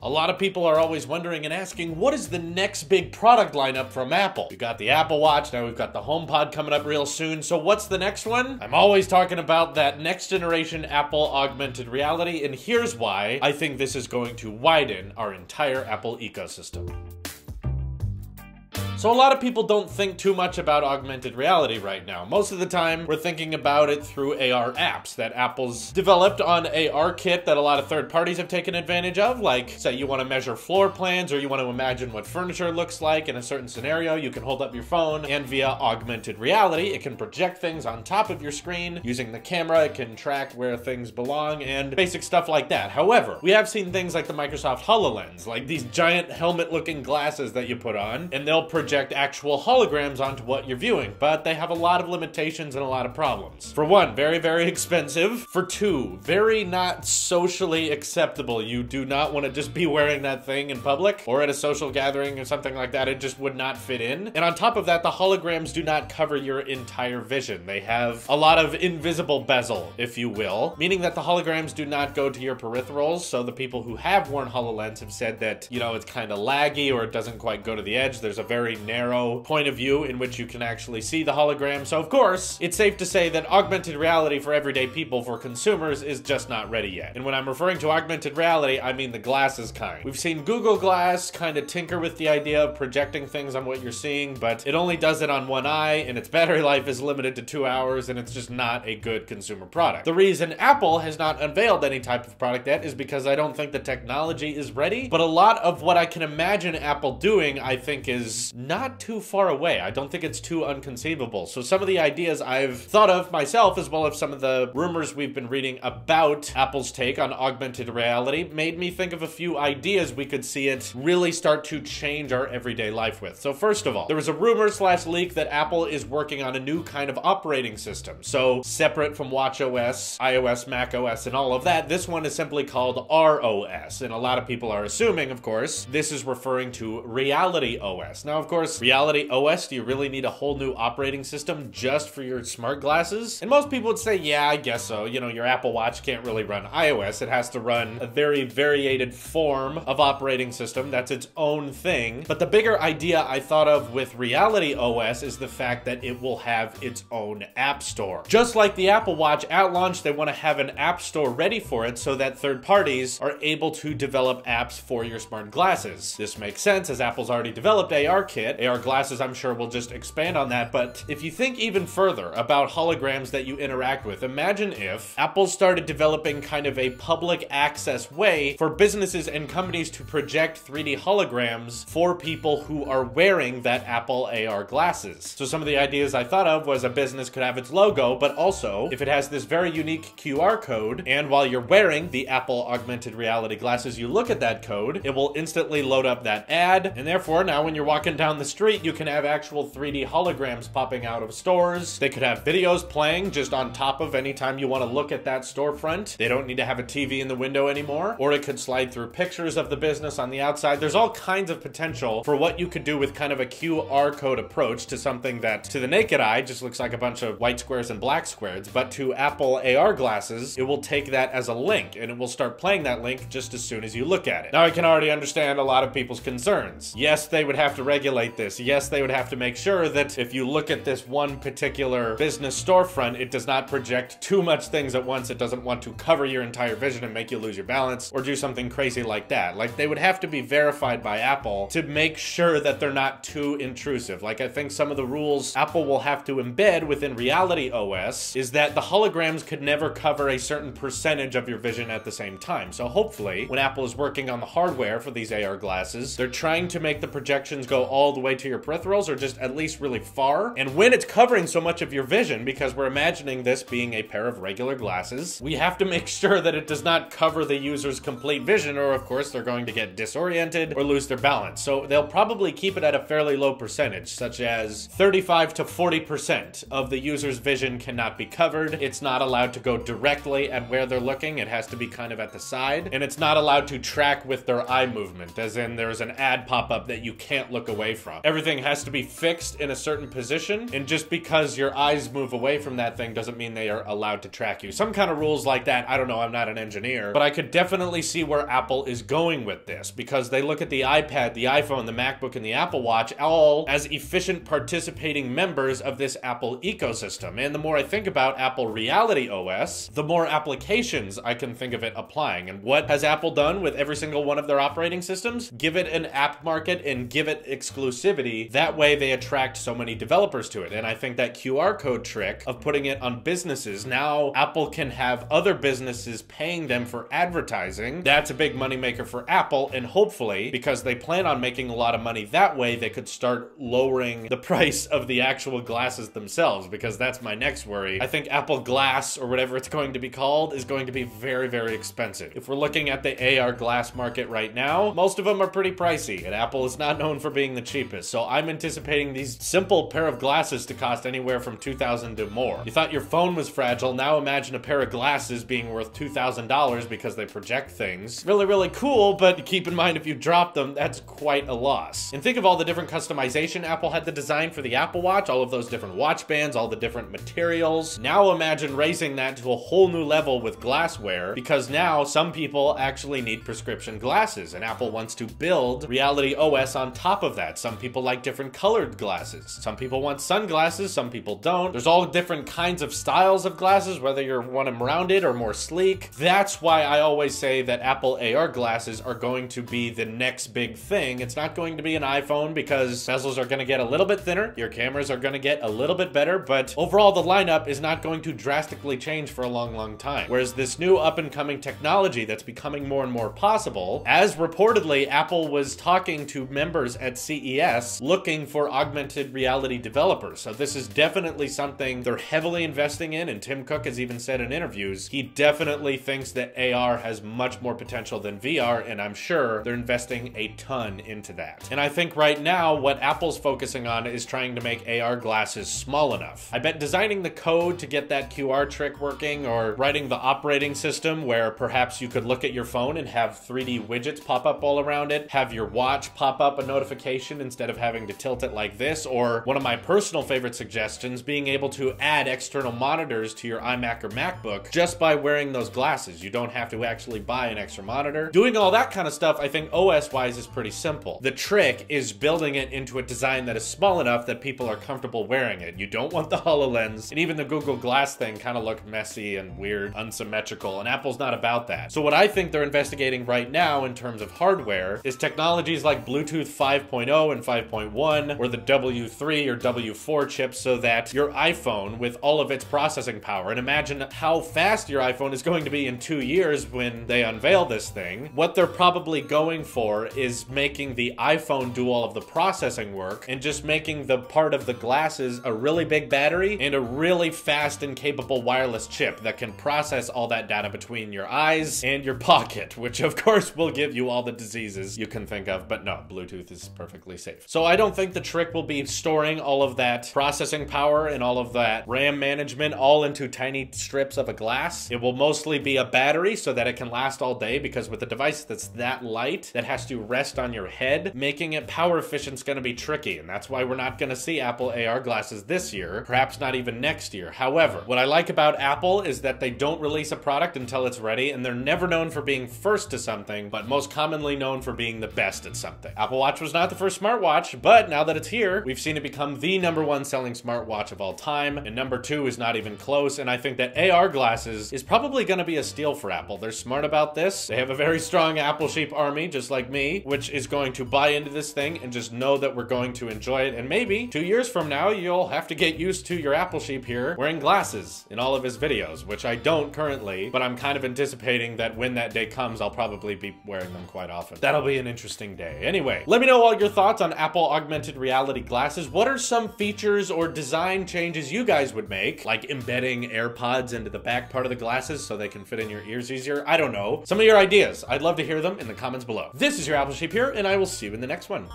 A lot of people are always wondering and asking, what is the next big product lineup from Apple? We got the Apple Watch, now we've got the HomePod coming up real soon, so what's the next one? I'm always talking about that next generation Apple augmented reality, and here's why I think this is going to widen our entire Apple ecosystem. So a lot of people don't think too much about augmented reality right now. Most of the time, we're thinking about it through AR apps that Apple's developed on ARKit that a lot of third parties have taken advantage of. Like, say you want to measure floor plans or you want to imagine what furniture looks like in a certain scenario, you can hold up your phone and via augmented reality, it can project things on top of your screen. Using the camera, it can track where things belong and basic stuff like that. However, we have seen things like the Microsoft HoloLens, like these giant helmet-looking glasses that you put on, and they'll project actual holograms onto what you're viewing, but they have a lot of limitations and a lot of problems. For one, very, very expensive. For two, very not socially acceptable. You do not want to just be wearing that thing in public or at a social gathering or something like that. It just would not fit in. And on top of that, the holograms do not cover your entire vision. They have a lot of invisible bezel, if you will, meaning that the holograms do not go to your peripherals. So the people who have worn HoloLens have said that, you know, it's kind of laggy or it doesn't quite go to the edge. There's a very narrow point of view in which you can actually see the hologram. So of course, it's safe to say that augmented reality for everyday people, for consumers, is just not ready yet. And when I'm referring to augmented reality, I mean the glasses kind. We've seen Google Glass kind of tinker with the idea of projecting things on what you're seeing, but it only does it on one eye and its battery life is limited to 2 hours and it's just not a good consumer product. The reason Apple has not unveiled any type of product yet is because I don't think the technology is ready, but a lot of what I can imagine Apple doing, I think, is not too far away. I don't think it's too unconceivable. So some of the ideas I've thought of myself, as well as some of the rumors we've been reading about Apple's take on augmented reality, made me think of a few ideas we could see it really start to change our everyday life with. So first of all, there was a rumor / leak that Apple is working on a new kind of operating system. So separate from watchOS, iOS, macOS, and all of that, this one is simply called ROS. And a lot of people are assuming, of course, this is referring to Reality OS. Now, of course, Reality OS, do you really need a whole new operating system just for your smart glasses? And most people would say, yeah, I guess so. You know, your Apple Watch can't really run iOS. It has to run a very variated form of operating system. That's its own thing. But the bigger idea I thought of with Reality OS is the fact that it will have its own app store. Just like the Apple Watch, at launch, they want to have an app store ready for it so that third parties are able to develop apps for your smart glasses. This makes sense as Apple's already developed ARKit. AR glasses, I'm sure, will just expand on that, but if you think even further about holograms that you interact with, imagine if Apple started developing kind of a public access way for businesses and companies to project 3D holograms for people who are wearing that Apple AR glasses. So some of the ideas I thought of was a business could have its logo, but also if it has this very unique QR code, and while you're wearing the Apple augmented reality glasses, you look at that code, it will instantly load up that ad, and therefore now when you're walking down the street, you can have actual 3D holograms popping out of stores. They could have videos playing just on top of anytime you want to look at that storefront. They don't need to have a TV in the window anymore, or it could slide through pictures of the business on the outside. There's all kinds of potential for what you could do with kind of a QR code approach to something that to the naked eye just looks like a bunch of white squares and black squares, but to Apple AR glasses, it will take that as a link and it will start playing that link just as soon as you look at it. Now I can already understand a lot of people's concerns. Yes, they would have to regulate this. Yes, they would have to make sure that if you look at this one particular business storefront, it does not project too much things at once. It doesn't want to cover your entire vision and make you lose your balance or do something crazy like that. Like, they would have to be verified by Apple to make sure that they're not too intrusive. Like, I think some of the rules Apple will have to embed within Reality OS is that the holograms could never cover a certain percentage of your vision at the same time. So hopefully, when Apple is working on the hardware for these AR glasses, they're trying to make the projections go all the way to your peripherals or just at least really far. And when it's covering so much of your vision, because we're imagining this being a pair of regular glasses, we have to make sure that it does not cover the user's complete vision, or of course they're going to get disoriented or lose their balance. So they'll probably keep it at a fairly low percentage, such as 35 to 40% of the user's vision cannot be covered. It's not allowed to go directly at where they're looking. It has to be kind of at the side, and it's not allowed to track with their eye movement, as in there's an ad pop up that you can't look away from. from. Everything has to be fixed in a certain position, and just because your eyes move away from that thing doesn't mean they are allowed to track you. Some kind of rules like that, I don't know, I'm not an engineer, but I could definitely see where Apple is going with this, because they look at the iPad, the iPhone, the MacBook, and the Apple Watch all as efficient participating members of this Apple ecosystem. And the more I think about Apple Reality OS, the more applications I can think of it applying. And what has Apple done with every single one of their operating systems? Give it an app market and give it exclusivity. That way they attract so many developers to it. And I think that QR code trick of putting it on businesses, now Apple can have other businesses paying them for advertising. That's a big moneymaker for Apple, and hopefully, because they plan on making a lot of money that way, they could start lowering the price of the actual glasses themselves, because that's my next worry. I think Apple Glass, or whatever it's going to be called, is going to be very, very expensive. If we're looking at the AR glass market right now, most of them are pretty pricey, and Apple is not known for being the cheapest. So I'm anticipating these simple pair of glasses to cost anywhere from $2,000 to more. You thought your phone was fragile, now imagine a pair of glasses being worth $2,000 because they project things. Really, really cool, but keep in mind if you drop them, that's quite a loss. And think of all the different customization Apple had to design for the Apple Watch, all of those different watch bands, all the different materials. Now imagine raising that to a whole new level with glassware, because now some people actually need prescription glasses, and Apple wants to build Reality OS on top of that. Some people like different colored glasses. Some people want sunglasses, some people don't. There's all different kinds of styles of glasses, whether you want them rounded or more sleek. That's why I always say that Apple AR glasses are going to be the next big thing. It's not going to be an iPhone, because bezels are going to get a little bit thinner, your cameras are going to get a little bit better, but overall the lineup is not going to drastically change for a long, long time. Whereas this new up-and-coming technology that's becoming more and more possible, as reportedly Apple was talking to members at CES looking for augmented reality developers. So this is definitely something they're heavily investing in, and Tim Cook has even said in interviews, he definitely thinks that AR has much more potential than VR, and I'm sure they're investing a ton into that. And I think right now what Apple's focusing on is trying to make AR glasses small enough. I bet designing the code to get that QR trick working, or writing the operating system where perhaps you could look at your phone and have 3D widgets pop up all around it, have your watch pop up a notification instead of having to tilt it like this, or one of my personal favorite suggestions, being able to add external monitors to your iMac or MacBook just by wearing those glasses. You don't have to actually buy an extra monitor. Doing all that kind of stuff, I think OS-wise is pretty simple. The trick is building it into a design that is small enough that people are comfortable wearing it. You don't want the HoloLens, and even the Google Glass thing kind of looked messy and weird, unsymmetrical, and Apple's not about that. So what I think they're investigating right now in terms of hardware is technologies like Bluetooth 5.0 and 5.1, or the W3 or W4 chips, so that your iPhone, with all of its processing power, and imagine how fast your iPhone is going to be in 2 years when they unveil this thing. What they're probably going for is making the iPhone do all of the processing work, and just making the part of the glasses a really big battery and a really fast and capable wireless chip that can process all that data between your eyes and your pocket, which of course will give you all the diseases you can think of, but no, Bluetooth is perfectly safe. So I don't think the trick will be storing all of that processing power and all of that RAM management all into tiny strips of a glass. It will mostly be a battery so that it can last all day, because with a device that's that light, that has to rest on your head, making it power efficient is going to be tricky, and that's why we're not going to see Apple AR glasses this year, perhaps not even next year. However, what I like about Apple is that they don't release a product until it's ready, and they're never known for being first to something, but most commonly known for being the best at something. Apple Watch was not the first smartwatch, but now that it's here, we've seen it become the #1 selling smartwatch of all time, and #2 is not even close, and I think that AR glasses is probably going to be a steal for Apple. They're smart about this. They have a very strong Apple sheep army, just like me, which is going to buy into this thing and just know that we're going to enjoy it, and maybe 2 years from now, you'll have to get used to your Apple sheep here wearing glasses in all of his videos, which I don't currently, but I'm kind of anticipating that when that day comes, I'll probably be wearing them quite often. That'll be an interesting day. Anyway, let me know all your thoughts on Apple augmented reality glasses. What are some features or design changes you guys would make, like embedding AirPods into the back part of the glasses so they can fit in your ears easier? I don't know. Some of your ideas. I'd love to hear them in the comments below. This is your Apple Sheep here, and I will see you in the next one.